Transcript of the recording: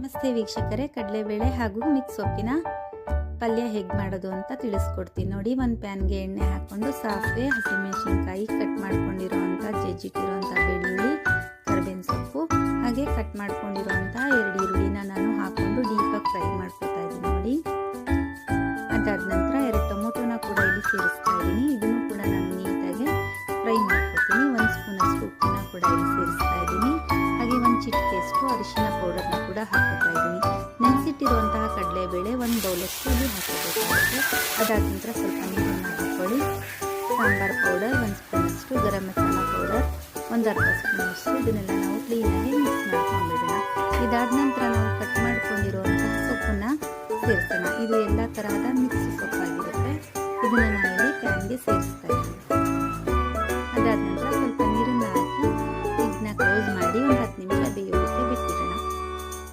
ನಮಸ್ತೆ ವೀಕ್ಷಕರೇ, ಕಡಲೆಬೇಳೆ ಹಾಗೂ ಮಿಕ್ಸ್ ಸೊಪ್ಪಿನ ಪಲ್ಯ ಹೇಗೆ ಮಾಡೋದು ಅಂತ ತಿಳಿಸ್ಕೊಡ್ತೀನಿ ನೋಡಿ. ಒಂದು ಪ್ಯಾನ್ಗೆ ಎಣ್ಣೆ ಹಾಕ್ಕೊಂಡು ಸಾಸಿವೆ, ಹಸಿಮೆಣಸಿನ್ಕಾಯಿ, ಕಟ್ ಮಾಡ್ಕೊಂಡಿರೋವಂಥ ಜಜ್ಜಿಟ್ಟಿರೋವಂಥ ಬೆಳ್ಳುಳ್ಳಿ, ಕರಿಬೇವಿನ ಸೊಪ್ಪು, ಹಾಗೆ ಕಟ್ ಮಾಡ್ಕೊಂಡಿರೋವಂಥ 2 ಈರುಳ್ಳಿನ ನಾನು ಹಾಕ್ಕೊಂಡು ಡೀಪಾಗಿ ಫ್ರೈ ಮಾಡ್ಕೊತಾ ಇದ್ದೀನಿ ನೋಡಿ. ಅದಾದ ನಂತರ 2 ಟೊಮೊಟೊನ ಕೂಡ ಇಲ್ಲಿ ಸೇರಿಸ್ತಾ ಇದ್ದೀನಿ. ಇದನ್ನು ಕೂಡ ನಾನು ನೀಟಾಗಿ ಫ್ರೈ ಮಾಡ್ಕೊತೀನಿ. 1 ಸ್ಪೂನಷ್ಟು ಉಪ್ಪನ್ನ ಕೂಡ ಇಲ್ಲಿ ಸೇರಿಸ್ತಾ ಇದ್ದೀನಿ. ಹಾಗೆ 1 ಚಿಟಿಕೆಯಷ್ಟು ಅರಿಶಿನ ಪೌಡರ್ನ ಕೂಡ ಹಾಕೋತಾ ಇದ್ದೀನಿ. ನೆನೆಸಿಟ್ಟಿರುವಂತಹ ಕಡಲೆಬೇಳೆ 1 ಬೌಲಷ್ಟು ಇಲ್ಲಿ ಹಾಕೋಬೇಕಾಗುತ್ತೆ. ಅದಾದ ನಂತರ ಸ್ವಲ್ಪ ನೀರನ್ನು ಹಾಕ್ಕೊಳ್ಳಿ. ಸಾಂಬಾರು ಪೌಡರ್ 1 ಸ್ಪೂನಷ್ಟು, ಗರಂ ಮಸಾಲ ಪೌಡರ್ 1 ಅರ್ಧ ಸ್ಪೂನಷ್ಟು, ಇದನ್ನೆಲ್ಲ ನಾವು ಕ್ಲೀನಾಗಿ ಮಿಕ್ಸ್ ಮಾಡ್ಕೊಂಡ್ಬಿಡೋಣ. ಇದಾದ ನಂತರ ನಾವು ಕಟ್ ಮಾಡ್ಕೊಂಡಿರುವಂತಹ ಸೊಪ್ಪನ್ನು ಸೇರಿಸೋಣ. ಇದು ಎಲ್ಲ ತರಹದ ಮಿಕ್ಸ್ ಸೊಪ್ಪಾಗಿರುತ್ತೆ. ಇದನ್ನು ನಾನು ಇಲ್ಲಿ ಪ್ಯಾನ್ಗೆ ಸೇರಿಸ್ತಾ ಇದ್ದೀನಿ.